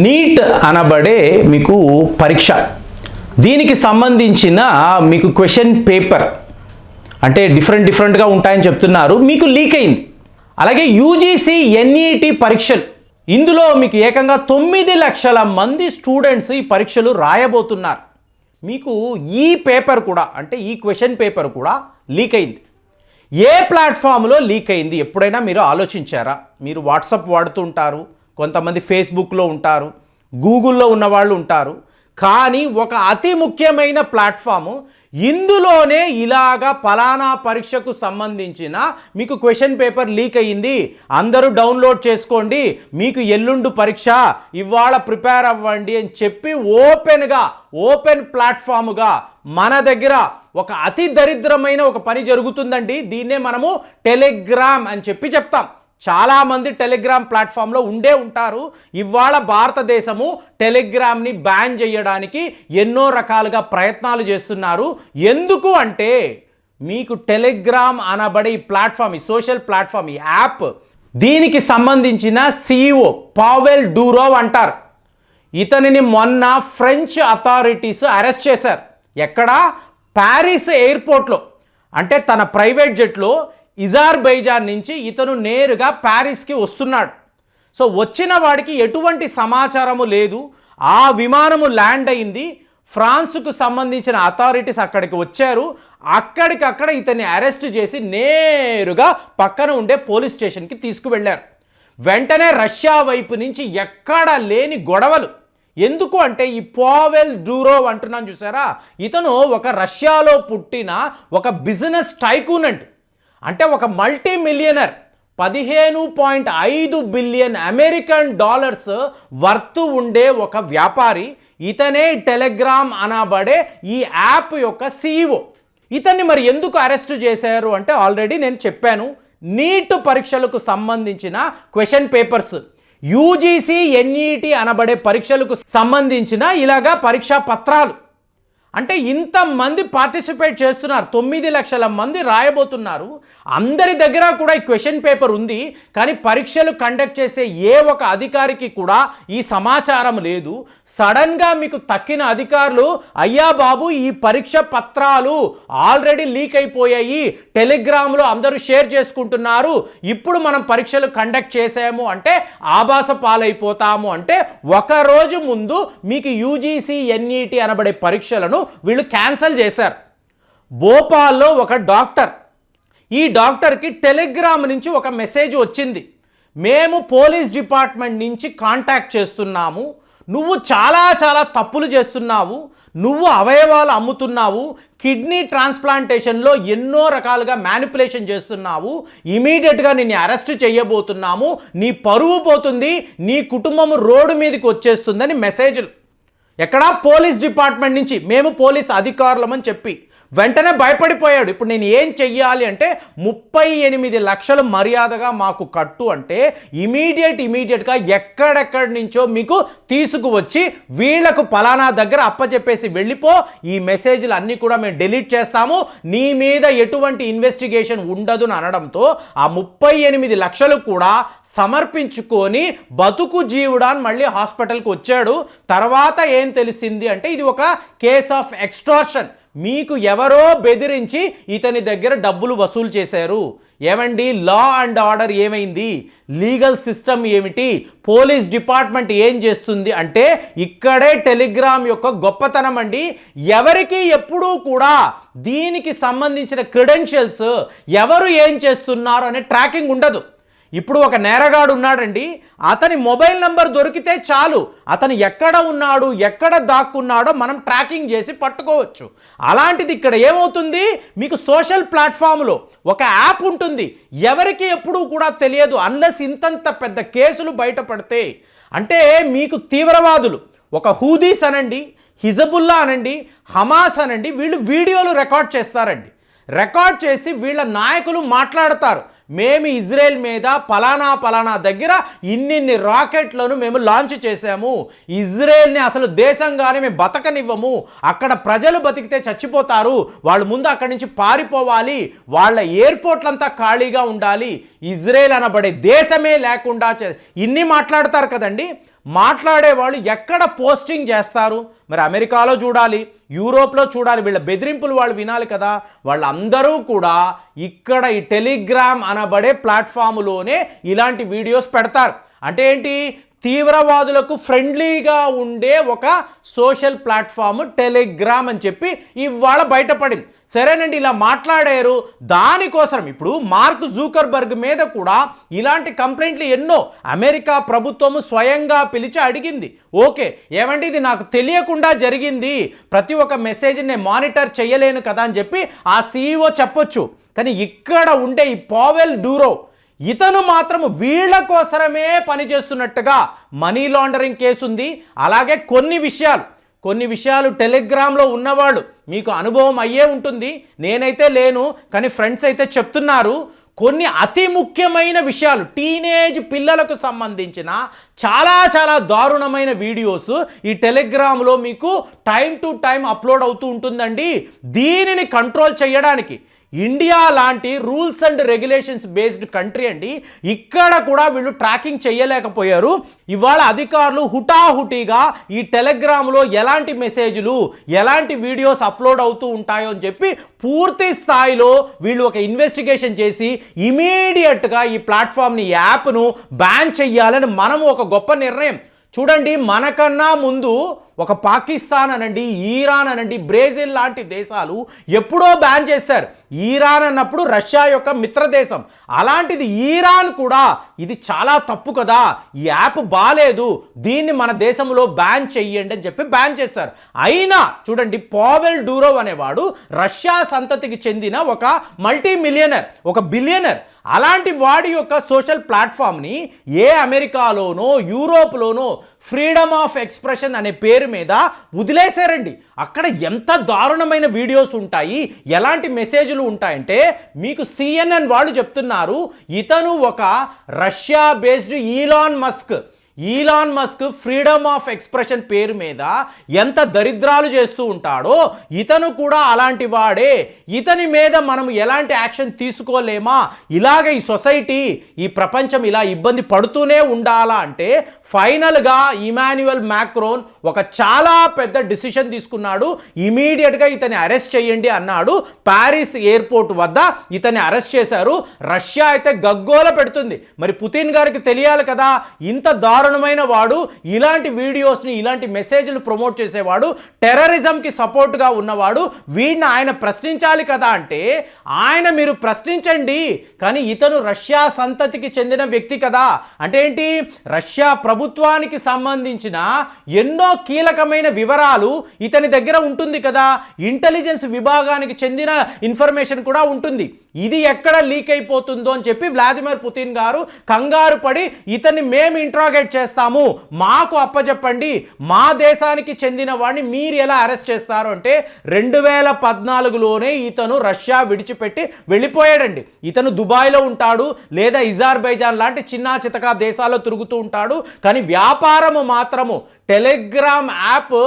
Neat అనబడే మీకు పరీక్ష, దీనికి సంబంధించిన మీకు క్వశ్చన్ పేపర్ అంటే డిఫరెంట్గా ఉంటాయని చెప్తున్నారు, మీకు లీక్ అయింది. అలాగే యూజీసీ ఎన్ఈటి పరీక్షలు, ఇందులో మీకు ఏకంగా 9 లక్షల మంది స్టూడెంట్స్ ఈ పరీక్షలు రాయబోతున్నారు. మీకు ఈ పేపర్ కూడా అంటే ఈ క్వశ్చన్ పేపర్ కూడా లీక్ అయింది. ఏ ప్లాట్ఫామ్లో లీక్ అయింది ఎప్పుడైనా మీరు ఆలోచించారా? మీరు వాట్సాప్ వాడుతుంటారు, కొంతమంది ఫేస్బుక్లో ఉంటారు, గూగుల్లో ఉన్నవాళ్ళు ఉంటారు. కానీ ఒక అతి ముఖ్యమైన ప్లాట్ఫాము, ఇందులోనే ఇలాగా ఫలానా పరీక్షకు సంబంధించిన మీకు క్వశ్చన్ పేపర్ లీక్ అయ్యింది, అందరూ డౌన్లోడ్ చేసుకోండి, మీకు ఎల్లుండి పరీక్ష, ఇవాళ ప్రిపేర్ అవ్వండి అని చెప్పి ఓపెన్ ప్లాట్ఫాముగా మన దగ్గర ఒక అతి దరిద్రమైన ఒక పని జరుగుతుందండి. దీన్నే మనము టెలిగ్రామ్ అని చెప్తాం. చాలామంది టెలిగ్రామ్ ప్లాట్ఫామ్లో ఉండే ఉంటారు. ఇవాళ భారతదేశము టెలిగ్రామ్ని బ్యాన్ చేయడానికి ఎన్నో రకాలుగా ప్రయత్నాలు చేస్తున్నారు. ఎందుకు అంటే మీకు టెలిగ్రామ్ అనబడే ఈ ప్లాట్ఫామ్, ఈ సోషల్ ప్లాట్ఫామ్, ఈ యాప్, దీనికి సంబంధించిన CEO పావెల్ డూరోవ్ అంటారు. ఇతనిని మొన్న ఫ్రెంచ్ అథారిటీస్ అరెస్ట్ చేశారు. ఎక్కడ? ప్యారిస్ ఎయిర్పోర్ట్లో. అంటే తన ప్రైవేట్ జెట్లో అజర్బైజాన్ నుంచి ఇతను నేరుగా ప్యారిస్కి వస్తున్నాడు. సో వచ్చిన వాడికి ఎటువంటి సమాచారము లేదు. ఆ విమానము ల్యాండ్ అయింది. ఫ్రాన్స్కు సంబంధించిన అథారిటీస్ అక్కడికి వచ్చారు. అక్కడికక్కడ ఇతన్ని అరెస్ట్ చేసి నేరుగా పక్కన ఉండే పోలీస్ స్టేషన్కి తీసుకువెళ్ళారు. వెంటనే రష్యా వైపు నుంచి ఎక్కడ లేని గొడవలు. ఎందుకు అంటే ఈ పావెల్ డూరోవ్ అంటున్నాను చూసారా, ఇతను ఒక రష్యాలో పుట్టిన ఒక బిజినెస్ టైకూన్ అంటే ఒక multi millionaire. 15.5 billion American dollars worth ఉండే ఒక వ్యాపారి. ఇతనే టెలిగ్రామ్ అనబడే ఈ యాప్ యొక్క CEO. ఇతన్ని మరి ఎందుకు అరెస్ట్ చేశారు అంటే ఆల్రెడీ నేను చెప్పాను. నీట్ పరీక్షలకు సంబంధించిన క్వశ్చన్ పేపర్స్, యూజీసీ ఎన్ఈటి అనబడే పరీక్షలకు సంబంధించిన ఇలాగా పరీక్షా పత్రాలు, అంటే ఇంతమంది పార్టిసిపేట్ చేస్తున్నారు, 9 లక్షల మంది రాయబోతున్నారు. అందరి దగ్గర కూడా ఈ క్వశ్చన్ పేపర్ ఉంది. కానీ పరీక్షలు కండక్ట్ చేసే ఏ ఒక అధికారికి కూడా ఈ సమాచారం లేదు. సడన్గా మీకు తక్కిన అధికారులు, అయ్యా బాబు ఈ పరీక్ష పత్రాలు ఆల్రెడీ లీక్ అయిపోయాయి, టెలిగ్రామ్లో అందరూ షేర్ చేసుకుంటున్నారు, ఇప్పుడు మనం పరీక్షలు కండక్ట్ చేసాము అంటే ఆభాస పాలైపోతాము అంటే ఒకరోజు ముందు మీకు యూజీసీ ఎన్ఈటి అనబడే పరీక్షలను వీళ్ళు క్యాన్సిల్ చేశారు. భోపాల్లో ఒక డాక్టర్, ఈ డాక్టర్కి టెలిగ్రామ్ నుంచి ఒక మెసేజ్ వచ్చింది, మేము పోలీస్ డిపార్ట్మెంట్ నుంచి కాంటాక్ట్ చేస్తున్నాము, నువ్వు చాలా తప్పులు చేస్తున్నావు, నువ్వు అవయవాలు అమ్ముతున్నావు, కిడ్నీ ట్రాన్స్ప్లాంటేషన్లో ఎన్నో రకాలుగా మ్యానిపులేషన్ చేస్తున్నావు, ఇమీడియట్గా నిన్ను అరెస్ట్ చేయబోతున్నాము, నీ పరువు పోతుంది, నీ కుటుంబం రోడ్డు మీదకి వచ్చేస్తుందని మెసేజ్లు. ఎక్కడా? పోలీస్ డిపార్ట్మెంట్ నుంచి. మేము పోలీస్ అధికారులమని చెప్పి వెంటనే భయపడిపోయాడు. ఇప్పుడు నేను ఏం చెయ్యాలి అంటే 38 లక్షలు మర్యాదగా మాకు కట్టు అంటే ఇమీడియట్గా ఎక్కడెక్కడి నుంచో మీకు తీసుకువచ్చి వీళ్లకు పలానా దగ్గర అప్పచెప్పేసి వెళ్ళిపో, ఈ మెసేజ్లు అన్నీ కూడా మేము డిలీట్ చేస్తాము, నీ మీద ఎటువంటి ఇన్వెస్టిగేషన్ ఉండదు అని అనడంతో ఆ 38 లక్షలు కూడా సమర్పించుకొని బతుకు జీవుడాన్ మళ్ళీ హాస్పిటల్కి వచ్చాడు. తర్వాత ఏం తెలిసింది అంటే ఇది ఒక కేస్ ఆఫ్ ఎక్స్టార్షన్. మీకు ఎవరో బెదిరించి ఇతని దగ్గర డబ్బులు వసూలు చేశారు. ఏమండి, లా అండ్ ఆర్డర్ ఏమైంది? లీగల్ సిస్టమ్ ఏమిటి? పోలీస్ డిపార్ట్మెంట్ ఏం చేస్తుంది అంటే ఇక్కడే టెలిగ్రామ్ యొక్క గొప్పతనం అండి. ఎవరికి ఎప్పుడూ కూడా దీనికి సంబంధించిన క్రెడెన్షియల్స్, ఎవరు ఏం చేస్తున్నారు అనే ట్రాకింగ్ ఉండదు. ఇప్పుడు ఒక నేరగాడు ఉన్నాడండి, అతని మొబైల్ నంబర్ దొరికితే చాలు, అతను ఎక్కడ ఉన్నాడు, ఎక్కడ దాక్కున్నాడో మనం ట్రాకింగ్ చేసి పట్టుకోవచ్చు. అలాంటిది ఇక్కడ ఏమవుతుంది, మీకు సోషల్ ప్లాట్ఫామ్లో ఒక యాప్ ఉంటుంది, ఎవరికి ఎప్పుడూ కూడా తెలియదు అన్లెస్ ఇంతంత పెద్ద కేసులు బయటపడితే. అంటే మీకు తీవ్రవాదులు, ఒక హూదీస్ అనండి, హిజబుల్లా అనండి, హమాస్ అనండి, వీళ్ళు వీడియోలు రికార్డ్ చేస్తారండి. రికార్డ్ చేసి వీళ్ళ నాయకులు మాట్లాడతారు, మేము ఇజ్రాయెల్ మీద పలానా దగ్గర ఇన్నిన్ని రాకెట్లను మేము లాంచ్ చేశాము, ఇజ్రాయెల్ని అసలు దేశంగానే మేము బతకనివ్వము, అక్కడ ప్రజలు బతికితే చచ్చిపోతారు, వాళ్ళు ముందు అక్కడి నుంచి పారిపోవాలి, వాళ్ళ ఎయిర్పోర్ట్లంతా ఖాళీగా ఉండాలి, ఇజ్రాయెల్ అనబడే దేశమే లేకుండా ఇన్ని మాట్లాడతారు కదండి. మాట్లాడే వాళ్ళు ఎక్కడ పోస్టింగ్ చేస్తారు? మరి అమెరికాలో చూడాలి, యూరోప్లో చూడాలి, వీళ్ళ బెదిరింపులు వాళ్ళు వినాలి కదా. వాళ్ళందరూ కూడా ఇక్కడ ఈ టెలిగ్రామ్ అనబడే ప్లాట్ఫామ్లోనే ఇలాంటి వీడియోస్ పెడతారు. అంటే ఏంటి? తీవ్రవాదులకు ఫ్రెండ్లీగా ఉండే ఒక సోషల్ ప్లాట్ఫామ్ టెలిగ్రామ్ అని చెప్పి ఇవాళ బయటపడింది. సరేనండి, ఇలా మాట్లాడారు. దానికోసం ఇప్పుడు మార్క్ జూకర్బర్గ్ మీద కూడా ఇలాంటి కంప్లైంట్లు ఎన్నో అమెరికా ప్రభుత్వము స్వయంగా పిలిచి అడిగింది. ఓకే, ఏమంటే ఇది నాకు తెలియకుండా జరిగింది, ప్రతి ఒక్క మెసేజ్ని నేను మానిటర్ చేయలేను కదా అని చెప్పి ఆ CEO చెప్పొచ్చు. కానీ ఇక్కడ ఉండే ఈ పావెల్ డూరో ఇతను మాత్రం వీళ్ళ కోసమే పనిచేస్తున్నట్టుగా మనీ లాండరింగ్ కేసు ఉంది. అలాగే కొన్ని విషయాలు టెలిగ్రామ్లో ఉన్నవాళ్ళు మీకు అనుభవం అయ్యే ఉంటుంది, నేనైతే లేను కానీ ఫ్రెండ్స్ అయితే చెప్తున్నారు. కొన్ని అతి ముఖ్యమైన విషయాలు టీనేజ్ పిల్లలకు సంబంధించిన చాలా చాలా దారుణమైన వీడియోస్ ఈ టెలిగ్రామ్లో మీకు టైం టు టైం అప్లోడ్ అవుతూ ఉంటుందండి. దీనిని కంట్రోల్ చేయడానికి ఇండియా లాంటి rules and regulations based country అండి, ఇక్కడ కూడా వీళ్ళు ట్రాకింగ్ చేయలేకపోయారు. ఇవాళ అధికారులు హుటాహుటిగా ఈ టెలిగ్రామ్లో ఎలాంటి మెసేజ్లు ఎలాంటి వీడియోస్ అప్లోడ్ అవుతూ ఉంటాయో అని చెప్పి పూర్తి స్థాయిలో వీళ్ళు ఒక ఇన్వెస్టిగేషన్ చేసి ఇమీడియట్గా ఈ ప్లాట్ఫామ్ని, ఈ యాప్ను బ్యాన్ చెయ్యాలని మనము ఒక గొప్ప నిర్ణయం. చూడండి, మనకన్నా ముందు ఒక పాకిస్తాన్ అనండి, ఈరాన్ అనండి, బ్రెజిల్ లాంటి దేశాలు ఎప్పుడో బ్యాన్ చేశారు. ఈరాన్ అన్నప్పుడు రష్యా యొక్క మిత్రదేశం, అలాంటిది ఈరాన్ కూడా ఇది చాలా తప్పు కదా, ఈ యాప్ బాలేదు, దీన్ని మన దేశంలో బ్యాన్ చెయ్యండి అని చెప్పి బ్యాన్ చేశారు. అయినా చూడండి, పావెల్ డూరో అనేవాడు రష్యా సంతతికి చెందిన ఒక మల్టీ మిలియనర్, ఒక బిలియనర్. అలాంటి వాడి యొక్క సోషల్ ప్లాట్ఫామ్ని ఏ అమెరికాలోనో యూరోప్లోనో ఫ్రీడమ్ ఆఫ్ ఎక్స్ప్రెషన్ అనే పేరు మీద వదిలేశారండి. అక్కడ ఎంత దారుణమైన వీడియోస్ ఉంటాయి, ఎలాంటి మెసేజ్లు ఉంటాయంటే మీకు CNN వాళ్ళు చెప్తున్నారు, ఇతను ఒక Russia based Elon Musk freedom of expression పేరు మీద ఎంత దరిద్రాలు చేస్తూ ఉంటాడో ఇతను కూడా అలాంటి వాడే, ఇతని మీద మనం ఎలాంటి యాక్షన్ తీసుకోలేమా, ఇలాగ ఈ సొసైటీ, ఈ ప్రపంచం ఇలా ఇబ్బంది పడుతూనే ఉండాలా అంటే ఫైనల్గా ఇమాన్యుయల్ మ్యాక్రోన్ ఒక చాలా పెద్ద డిసిషన్ తీసుకున్నాడు. ఇమీడియట్గా ఇతన్ని అరెస్ట్ చేయండి అన్నాడు. ప్యారిస్ ఎయిర్పోర్ట్ వద్ద ఇతన్ని అరెస్ట్ చేశారు. రష్యా అయితే గగ్గోల పెడుతుంది. మరి పుతిన్ గారికి తెలియాలి కదా, ఇంత దారుణమైన వాడు, ఇలాంటి వీడియోస్ని, ఇలాంటి మెసేజ్లు ప్రమోట్ చేసేవాడు, టెర్రరిజంకి సపోర్ట్గా ఉన్నవాడు, వీడిని ఆయన ప్రశ్నించాలి కదా అంటే ఆయన మీరు ప్రశ్నించండి, కానీ ఇతను రష్యా సంతతికి చెందిన వ్యక్తి కదా. అంటే ఏంటి? రష్యా ప్రభుత్వానికి సంబంధించిన ఎన్నో కీలకమైన వివరాలు ఇతని దగ్గర ఉంటుంది కదా, ఇంటెలిజెన్స్ విభాగానికి చెందిన ఇన్ఫర్మేషన్ కూడా ఉంటుంది. ఇది ఎక్కడ లీక్ అయిపోతుందో అని చెప్పి వ్లాదిమిర్ పుతిన్ గారు కంగారు పడి ఇతన్ని మేము ఇంట్రాగేట్ చేస్తాము, మాకు అప్పచెప్పండి, మా దేశానికి చెందిన వాడిని మీరు ఎలా అరెస్ట్ చేస్తారు అంటే 2014లోనే ఇతను రష్యా విడిచిపెట్టి వెళ్ళిపోయాడండి. ఇతను దుబాయ్లో ఉంటాడు లేదా అజర్బైజాన్ లాంటి చిన్నా చితకా దేశాల్లో తిరుగుతూ ఉంటాడు. కానీ వ్యాపారము మాత్రము టెలిగ్రామ్ యాప్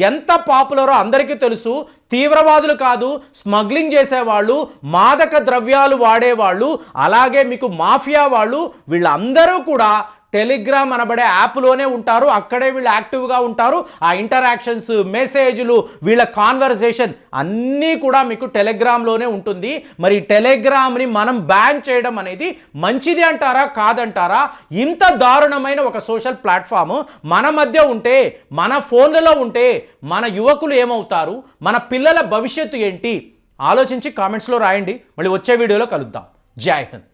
ఎంత పాపులరో అందరికీ తెలుసు. తీవ్రవాదులు కాదు, స్మగ్లింగ్ చేసేవాళ్ళు, మాదక ద్రవ్యాలు వాడేవాళ్ళు, అలాగే మీకు మాఫియా వాళ్ళు, వీళ్ళందరూ కూడా టెలిగ్రామ్ అనబడే యాప్లోనే ఉంటారు. అక్కడే వీళ్ళు యాక్టివ్గా ఉంటారు. ఆ ఇంటరాక్షన్స్, మెసేజ్లు, వీళ్ళ కాన్వర్సేషన్ అన్నీ కూడా మీకు టెలిగ్రామ్లోనే ఉంటుంది. మరి టెలిగ్రామ్ని మనం బ్యాన్ చేయడం అనేది మంచిది అంటారా, కాదంటారా? ఇంత దారుణమైన ఒక సోషల్ ప్లాట్ఫామ్ మన మధ్య ఉంటే, మన ఫోన్లలో ఉంటే మన యువకులు ఏమవుతారు, మన పిల్లల భవిష్యత్తు ఏంటి? ఆలోచించి కామెంట్స్లో రాయండి. మళ్ళీ వచ్చే వీడియోలో కలుద్దాం. జై హింద్.